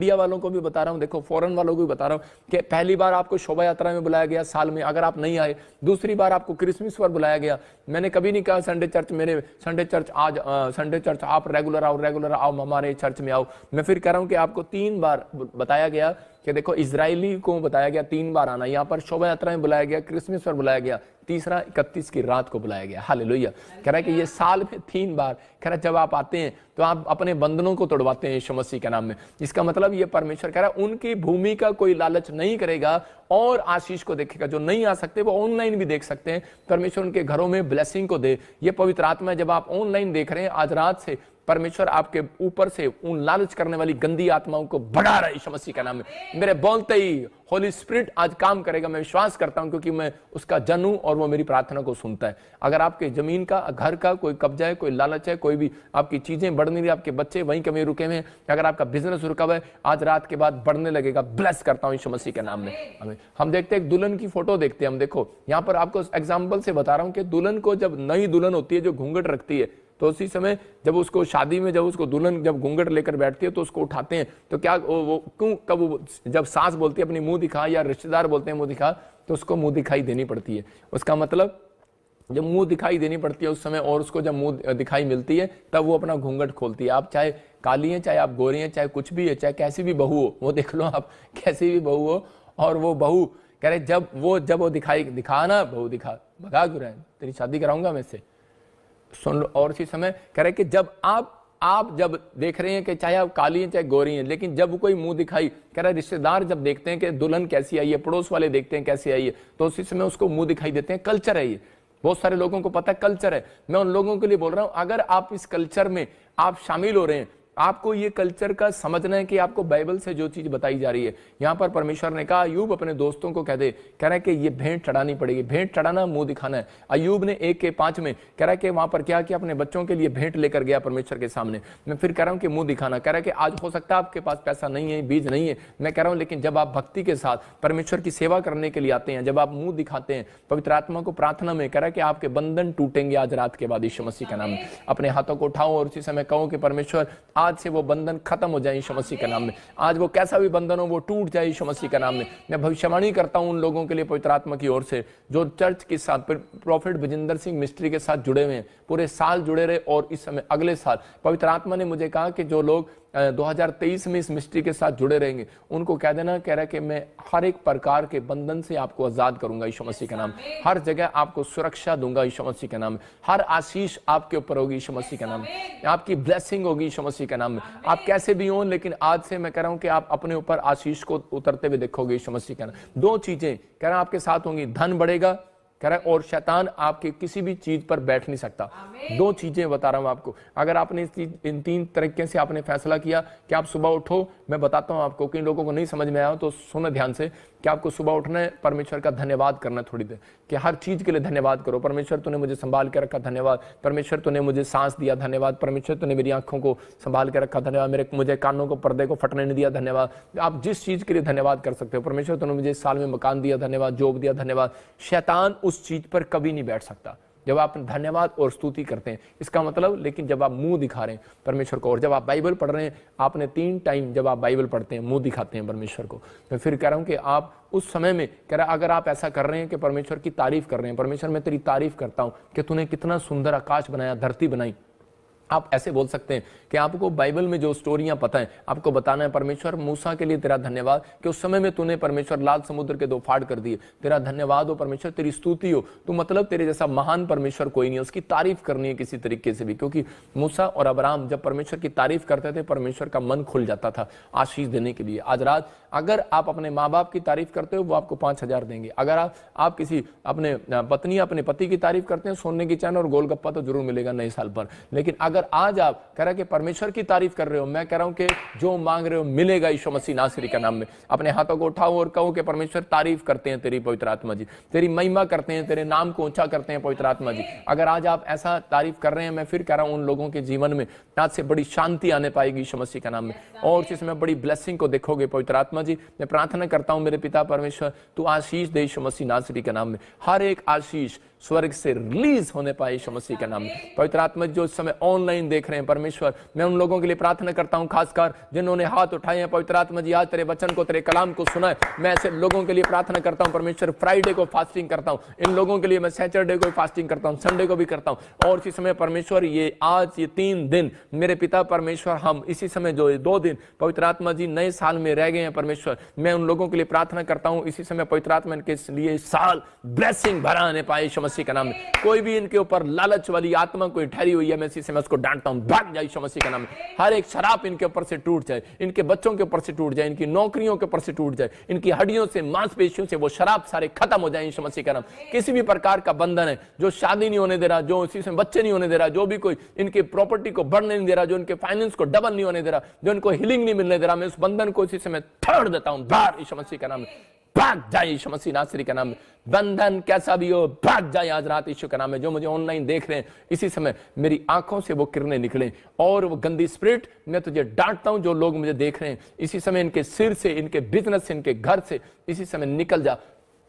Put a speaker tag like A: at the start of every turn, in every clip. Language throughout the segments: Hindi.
A: इंडिया वालों को भी बता रहा हूं, देखो फॉरेन वालों को भी बता रहा हूं कि पहली बार आपको शोभा यात्रा में बुलाया गया साल में, अगर आप नहीं आए। दूसरी बार आपको क्रिसमस पर बुलाया गया। मैंने कभी नहीं कहा संडे चर्च मेरे संडे चर्च आज संडे चर्च आप रेगुलर आओ हमारे चर्च में आओ। मैं फिर कह रहा हूं कि आपको 3 बार बताया गया कि देखो इजरायली को बताया गया 3 बार आना, यहाँ पर शोभा यात्रा में बुलाया गया, क्रिसमस पर बुलाया गया, तीसरा 31 की रात को बुलाया गया। हालेलुया। कह रहा है कि ये साल में 3 बार, कह रहा है जब आप आते हैं तो आप अपने बंधनों को तोड़वाते हैं यीशु मसीह के नाम में। इसका मतलब ये परमेश्वर कह रहा है उनकी भूमि का कोई लालच नहीं करेगा और आशीष को देखेगा। जो नहीं आ सकते वो ऑनलाइन भी देख सकते हैं, परमेश्वर उनके घरों में ब्लेसिंग को दे। ये पवित्र आत्मा जब आप ऑनलाइन देख रहे हैं आज रात से, परमेश्वर आपके ऊपर से उन लालच करने वाली गंदी आत्माओं को भगा रहा है यीशु मसीह के नाम में। मेरे बोलते ही होली स्पिरिट आज काम करेगा, मैं विश्वास करता हूं, क्योंकि मैं उसका जन हूं और वो मेरी प्रार्थना को सुनता है। अगर आपके जमीन का, घर का कोई कब्जा है, कोई लालच है, कोई भी आपकी चीजें बढ़ नहीं रही, आपके बच्चे वहीं कहीं रुके हुए हैं, अगर आपका बिजनेस रुका हुआ है, आज रात के बाद बढ़ने लगेगा। ब्लेस करता हूं यीशु मसीह के नाम में। हम देखते हैं एक दुल्हन की फोटो देखते हैं हम, देखो यहाँ पर आपको एग्जाम्पल से बता रहा हूं कि दुल्हन को जब नई दुल्हन होती है जो घूंघट रखती है, तो उसी समय जब उसको शादी में जब उसको दुल्हन जब घूंघट लेकर बैठती है तो उसको उठाते हैं, तो क्या वो क्यों कब जब सास बोलती है अपनी मुंह दिखा या रिश्तेदार बोलते हैं मुंह दिखा, तो उसको मुंह दिखाई देनी पड़ती है। उसका मतलब जब मुंह दिखाई देनी पड़ती है उस समय, और उसको जब मुंह दिखाई मिलती है तब वो अपना घूंघट खोलती है। आप चाहे काली हैं, चाहे आप गोरी हैं, चाहे कुछ भी है, चाहे कैसी भी बहू हो, वो देख लो आप कैसी भी बहू हो, और वो बहू कह रहे जब वो दिखा ना, बहू दिखा, भगा क्यों रहे, तेरी शादी कराऊंगा मैं से, सुन लो। और इसी समय कह रहे कि जब आप जब देख रहे हैं कि चाहे आप काली हैं चाहे गोरी हैं, लेकिन जब कोई मुंह दिखाई, कह रहा है रिश्तेदार जब देखते हैं कि दुल्हन कैसी आई है, पड़ोस वाले देखते हैं कैसी आई है, तो उसी समय उसको मुंह दिखाई देते हैं। कल्चर है ये, बहुत सारे लोगों को पता है कल्चर है। मैं उन लोगों के लिए बोल रहा हूं, अगर आप इस कल्चर में आप शामिल हो रहे हैं, आपको ये कल्चर का समझना है कि आपको बाइबल से जो चीज बताई जा रही है। यहां पर परमेश्वर ने कहा अय्यूब अपने दोस्तों को कह रहा है कि ये भेंट चढ़ानी पड़ेगी। भेंट चढ़ाना मुंह दिखाना है। अय्यूब ने 1:5 में कह रहा है कि वहां पर क्या किया, अपने बच्चों के लिए भेंट लेकर गया परमेश्वर के सामने। मैं फिर कह रहा हूं कि मुंह दिखाना, कह रहा है कि आज हो सकता है आपके पास पैसा नहीं है, बीज नहीं है, मैं कह रहा हूं, लेकिन जब आप भक्ति के साथ परमेश्वर की सेवा करने के लिए आते हैं, जब आप मुंह दिखाते हैं पवित्र आत्मा को प्रार्थना में, कह रहा है कि आपके बंधन टूटेंगे आज रात के बाद यीशु मसीह का नाम में। अपने हाथों को उठाओ और उसी समय कहो कि परमेश्वर आज से वो बंधन खत्म हो जाए यीशु मसीह के नाम में। आज वो कैसा भी बंधन हो वो टूट जाए यीशु मसीह के नाम में। मैं भविष्यवाणी करता हूं उन लोगों के लिए पवित्र आत्मा की ओर से जो चर्च के साथ प्रॉफिट विजेंद्र सिंह मिस्ट्री के साथ जुड़े हुए हैं, पूरे साल जुड़े रहे, और इस समय अगले साल पवित्र आत्मा ने मुझे कहा कि जो लोग 2023 में इस मिस्ट्री के साथ जुड़े रहेंगे उनको कह देना, कह रहा है कि मैं हर एक प्रकार के बंधन से आपको आजाद करूंगा यीशु मसीह के नाम। हर जगह आपको सुरक्षा दूंगा यीशु मसीह के नाम। हर आशीष आपके ऊपर होगी यीशु मसीह के नाम। आपकी ब्लेसिंग होगी यीशु मसीह के नाम में। आप कैसे भी हो, लेकिन आज से मैं कह रहा हूं कि आप अपने ऊपर आशीष को उतरते हुए देखोगे यीशु मसीह के नाम। 2 चीजें कह रहा आपके साथ होंगी, धन बढ़ेगा कह रहा है, और शैतान आपके किसी भी चीज पर बैठ नहीं सकता। 2 चीजें बता रहा हूं आपको। अगर आपने इन 3 तरीके से आपने फैसला किया कि आप सुबह उठो, मैं बताता हूं आपको, कई लोगों को नहीं समझ में आया तो सुनो ध्यान से, कि आपको सुबह उठना है, परमेश्वर का धन्यवाद करना थोड़ी देर, कि हर चीज के लिए धन्यवाद करो। परमेश्वर तूने मुझे संभाल के रखा, धन्यवाद। परमेश्वर तूने मुझे सांस दिया, धन्यवाद। परमेश्वर तूने मेरी आंखों को संभाल के रखा, धन्यवाद। मुझे कानों को, पर्दे को फटने नहीं दिया, धन्यवाद। आप जिस चीज के लिए धन्यवाद कर सकते हो। परमेश्वर तूने मुझे इस साल में मकान दिया, धन्यवाद। जॉब दिया, धन्यवाद। शैतान उस चीज पर कभी नहीं बैठ सकता जब आप धन्यवाद और स्तुति करते हैं। इसका मतलब, लेकिन जब आप मुंह दिखा रहे हैं परमेश्वर को, और जब आप बाइबल पढ़ रहे हैं, आपने 3 टाइम जब आप बाइबल पढ़ते हैं मुंह दिखाते हैं परमेश्वर को। मैं फिर कह रहा हूं कि आप उस समय में कह रहा, अगर आप ऐसा कर रहे हैं कि परमेश्वर की तारीफ कर रहे हैं, परमेश्वर मैं तेरी तारीफ करता हूं कि तूने कितना सुंदर आकाश बनाया, धरती बनाई। आप ऐसे बोल सकते हैं कि आपको बाइबल में जो स्टोरियां पता है आपको बताना है, परमेश्वर मूसा के लिए तेरा धन्यवाद कि उस समय में तूने परमेश्वर लाल समुद्र के 2 फाड़ कर दिए। तेरा धन्यवाद हो परमेश्वर, तेरी स्तुति हो। तो मतलब तेरे जैसा महान परमेश्वर कोई नहीं है, उसकी तारीफ करनी है किसी तरीके से भी, क्योंकि मूसा और अब्राहम जब परमेश्वर की तारीफ करते थे परमेश्वर का मन खुल जाता था आशीष देने के लिए। आज रात अगर आप अपने माँ बाप की तारीफ करते हो वो आपको 5,000 देंगे। अगर आप किसी अपने पत्नी अपने पति की तारीफ करते हैं, सोने की चैन और गोलगप्पा तो जरूर मिलेगा नए साल पर। लेकिन अगर आज आप कह रहे कि परमेश्वर की तारीफ कर रहे हो, मैं कह रहा हूं कि जो मांग रहे हो मिलेगा यीशु मसीह नासरी का नाम में। अपने हाथों को उठाओ और कहो कि परमेश्वर तारीफ करते हैं तेरी पवित्र आत्मा जी, तेरी महिमा करते हैं, तेरे नाम को ऊंचा करते हैं पवित्र आत्मा जी। अगर आज आप ऐसा तारीफ कर रहे हैं, मैं फिर कह रहा हूं उन लोगों के जीवन में आज से बड़ी शांति आने पाएगी यीशु मसीह का नाम में, और इसमें बड़ी ब्लेसिंग को देखोगे पवित्र आत्मा जी। मैं प्रार्थना करता हूं मेरे पिता परमेश्वर, तू आशीष दे यीशु मसीह नासरी के नाम में। हर एक आशीष स्वर्ग से रिलीज होने पाए यीशु मसीह के नाम में। पवित्र आत्मा जो इस समय ऑनलाइन देख रहे हैं परमेश्वर, मैं उन लोगों के लिए प्रार्थना करता हूं, खासकर जिन्होंने हाथ उठाए हैं पवित्र आत्मा जी, आज तेरे वचन को, तेरे कलाम को सुना है, मैं ऐसे लोगों के लिए प्रार्थना करता हूं परमेश्वर। फ्राइडे को फास्टिंग करता हूं इन लोगों के लिए, मैं सैटरडे को फास्टिंग करता हूं, संडे को भी करता हूं। और इसी समय परमेश्वर ये आज ये 3 दिन मेरे पिता परमेश्वर, हम इसी समय जो 2 दिन पवित्र आत्मा जी नए साल में रह गए हैं परमेश्वर, मैं उन लोगों के लिए प्रार्थना करता हूं इसी समय पवित्र आत्मा इनके लिए साल ब्लेसिंग भरा आने पाए यीशु मसीह का नाम में। कोई भी इनके ऊपर लालच वाली आत्मा कोई ठहरी हुई है, मैं इसी समय उसको डांटता हूं, भाग जाए यीशु मसीह का नाम में। हर एक शराब इनके ऊपर से टूट जाए, इनके बच्चों के ऊपर से टूट जाए, इनकी नौकरियों के ऊपर से टूट जाए, इनकी हड्डियों से मांसपेशियों से वो शराब सारे खत्म हो जाए यीशु मसीह का नाम। किसी भी प्रकार का बंधन है जो शादी नहीं होने दे रहा, जो इसी समय बच्चे नहीं होने दे रहा, जो भी कोई इनकी प्रॉपर्टी को बढ़ने नहीं दे रहा, जो इनके फाइनेंस को डबल नहीं होने दे रहा, जो इनको हीलिंग नहीं मिलने दे रहा, मैं उस बंधन को इसी समय तोड़ देता हूं, बाहर यीशु मसीह का नाम में। भाग जाए यीशु मसीह नासरी का नाम में। बंधन कैसा भी हो भाग जाए आज रात यीशु का नाम में। जो मुझे ऑनलाइन देख रहे हैं इसी समय मेरी आंखों से वो किरणें निकले और वो गंदी स्पिरिट, मैं तुझे डांटता हूं जो लोग मुझे देख रहे हैं इसी समय, इनके सिर से, इनके बिजनेस से, इनके घर से इसी समय निकल जा,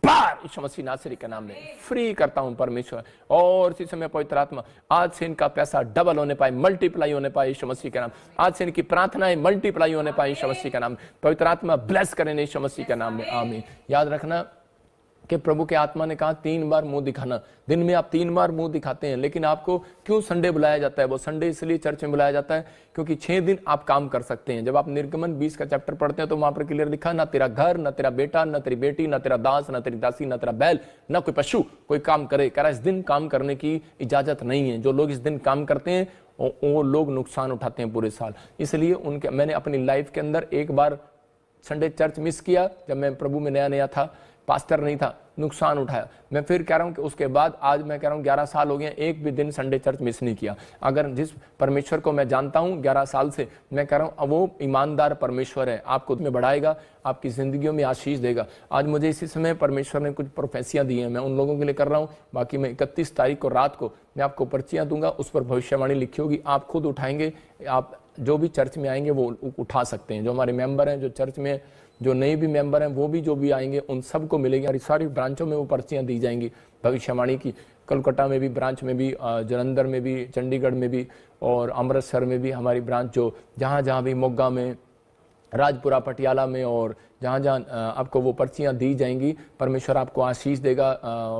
A: बाहर यीशु मसीह नासरी के नाम में फ्री करता हूं परमेश्वर। और इसी समय पवित्र आत्मा आज से इनका पैसा डबल होने पाए, मल्टीप्लाई होने पाए यीशु मसीह के नाम। आज से इनकी प्रार्थनाएं मल्टीप्लाई होने पाए यीशु मसीह के नाम। पवित्र आत्मा ब्लेस करें यीशु मसीह के नाम में, आमीन। याद रखना कि प्रभु के आत्मा ने कहा 3 बार मुंह दिखाना। दिन में आप 3 बार मुंह दिखाते हैं, लेकिन आपको क्यों संडे बुलाया जाता है? वो संडे इसलिए चर्च में बुलाया जाता है क्योंकि 6 दिन आप काम कर सकते हैं। जब आप निर्गमन 20 का चैप्टर पढ़ते हैं तो वहां पर क्लियर लिखा, ना तेरा घर, ना तेरा बेटा, ना तेरी बेटी, ना तेरा दास, ना तेरी दासी, ना तेरा बैल, ना कोई पशु कोई काम करे। कह रहा इस दिन काम करने की इजाजत नहीं है। जो लोग इस दिन काम करते हैं वो लोग नुकसान उठाते हैं पूरे साल। इसलिए उनके, मैंने अपनी लाइफ के अंदर एक बार संडे चर्च मिस किया जब मैं प्रभु में नया नया था, पास्टर नहीं था, नुकसान उठाया। मैं फिर कह रहा हूं कि उसके बाद आज मैं कह रहा हूं 11 साल हो गए, एक भी दिन संडे चर्च मिस नहीं किया। अगर जिस परमेश्वर को मैं जानता हूं 11 साल से, मैं कह रहा हूं वो ईमानदार परमेश्वर है, आपको में बढ़ाएगा, आपकी जिंदगियों में आशीष देगा। आज मुझे इसी समय परमेश्वर ने कुछ प्रोफेसियां दी हैं, मैं उन लोगों के लिए कर रहा हूं। बाकी मैं 31 तारीख को रात को मैं आपको पर्चियां दूंगा, उस पर भविष्यवाणी लिखी होगी, आप खुद उठाएंगे। आप जो भी चर्च में आएंगे वो उठा सकते हैं। जो हमारे मेंबर हैं जो चर्च में, जो नए भी मेंबर हैं वो भी जो भी आएंगे उन सबको मिलेगी। और सारी ब्रांचों में वो पर्चियां दी जाएंगी भविष्यवाणी की। कोलकाता में भी ब्रांच में भी, जलंधर में भी, चंडीगढ़ में भी और अमृतसर में भी हमारी ब्रांच, जो जहाँ जहाँ भी, मोगा में, राजपुरा, पटियाला में और जहाँ जहाँ आपको वो पर्चियाँ दी जाएंगी। परमेश्वर आपको आशीष देगा।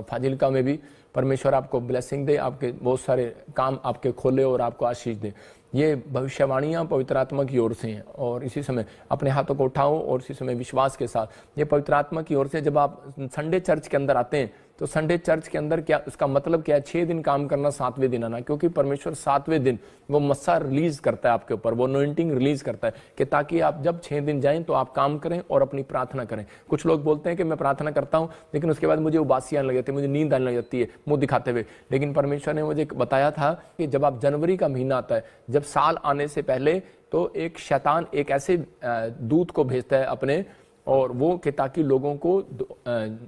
A: फाजिल्का में भी परमेश्वर आपको ब्लेसिंग दे, आपके बहुत सारे काम आपके खोले और आपको आशीष दे। ये भविष्यवाणियाँ पवित्र आत्मा की ओर से हैं। और इसी समय अपने हाथों को उठाओ और इसी समय विश्वास के साथ, ये पवित्र आत्मा की ओर से। जब आप संडे चर्च के अंदर आते हैं तो संडे चर्च के अंदर क्या, उसका मतलब क्या है? 6 दिन काम करना, 7वें दिन आना, क्योंकि परमेश्वर 7वें दिन वो मस्सा रिलीज करता है आपके ऊपर, वो अनॉइंटिंग रिलीज करता है कि ताकि आप जब 6 दिन जाएं तो आप काम करें और अपनी प्रार्थना करें। कुछ लोग बोलते हैं कि मैं प्रार्थना करता हूं लेकिन उसके बाद मुझे उबासी आने लग जाती है, मुझे नींद आने लग जाती है मुंह दिखाते हुए। लेकिन परमेश्वर ने मुझे बताया था कि जब आप जनवरी का महीना आता है, जब साल आने से पहले, तो एक शैतान एक ऐसे दूत को भेजता है अपने, और वो कि ताकि लोगों को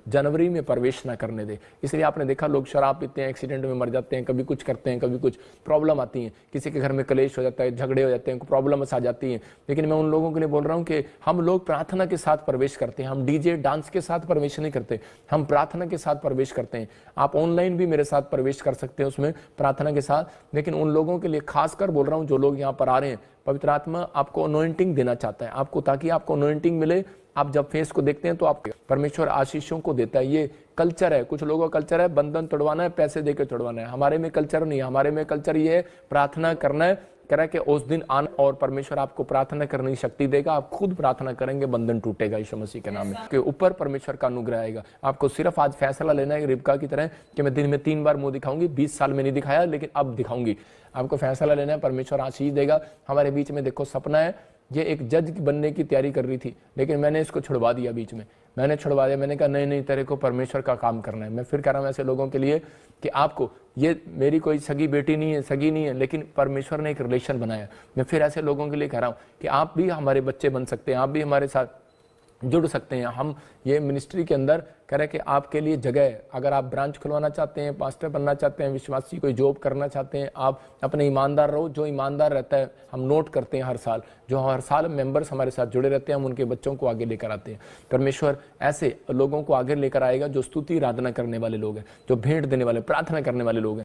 A: जनवरी में प्रवेश ना करने दे। इसलिए आपने देखा लोग शराब पीते हैं, एक्सीडेंट में मर जाते हैं, कभी कुछ करते हैं, कभी कुछ प्रॉब्लम आती है, किसी के घर में कलेश हो जाता है, झगड़े हो जाते हैं, प्रॉब्लम्स आ जाती हैं। लेकिन मैं उन लोगों के लिए बोल रहा हूँ कि हम लोग प्रार्थना के साथ प्रवेश करते हैं। हम डीजे डांस के साथ प्रवेश नहीं करते, हम प्रार्थना के साथ प्रवेश करते हैं। आप ऑनलाइन भी मेरे साथ प्रवेश कर सकते हैं उसमें प्रार्थना के साथ। लेकिन उन लोगों के लिए खासकर बोल रहा हूँ जो लोग यहाँ पर आ रहे हैं, पवित्र आत्मा आपको अनॉइंटिंग देना चाहता है आपको, ताकि आपको अनॉइंटिंग मिले। आप जब फेस को देखते हैं तो आप, परमेश्वर आशीषों को देता है। ये कल्चर है, कुछ लोगों का कल्चर है बंधन तोड़वाना है, पैसे देकर तोड़वाना है। हमारे में कल्चर नहीं है, हमारे में कल्चर ये है प्रार्थना करना है। कह रहा है कि उस दिन आना और परमेश्वर आपको प्रार्थना करने की शक्ति देगा। आप खुद प्रार्थना करेंगे, बंधन टूटेगा यीशु मसीह के नाम में। के ऊपर परमेश्वर का अनुग्रह आएगा। आपको सिर्फ आज फैसला लेना है रिबका की तरह कि मैं दिन में 3 बार मुंह दिखाऊंगी। 20 साल में नहीं दिखाया लेकिन अब दिखाऊंगी। आपको फैसला लेना है, परमेश्वर आशीष देगा। हमारे बीच में देखो सपना है, ये एक जज बनने की तैयारी कर रही थी लेकिन मैंने इसको छुड़वा दिया, बीच में मैंने छुड़वा दिया। मैंने कहा नहीं नहीं, तेरे को परमेश्वर का काम करना है। मैं फिर कह रहा हूँ ऐसे लोगों के लिए कि आपको, ये मेरी कोई सगी बेटी नहीं है, सगी नहीं है, लेकिन परमेश्वर ने एक रिलेशन बनाया। मैं फिर ऐसे लोगों के लिए कह रहा हूँ कि आप भी हमारे बच्चे बन सकते हैं, आप भी हमारे साथ जुड़ सकते हैं। हम ये मिनिस्ट्री के अंदर कह रहे हैं कि आपके लिए जगह है, अगर आप ब्रांच खुलवाना चाहते हैं, पास्टर बनना चाहते हैं, विश्वासी कोई जॉब करना चाहते हैं, आप अपने ईमानदार रहो। जो ईमानदार रहता है हम नोट करते हैं हर साल, जो हर साल मेंबर्स हमारे साथ जुड़े रहते हैं, हम उनके बच्चों को आगे लेकर आते हैं। परमेश्वर ऐसे लोगों को आगे लेकर आएगा जो स्तुति आराधना करने वाले लोग हैं, जो भेंट देने वाले, प्रार्थना करने वाले लोग हैं।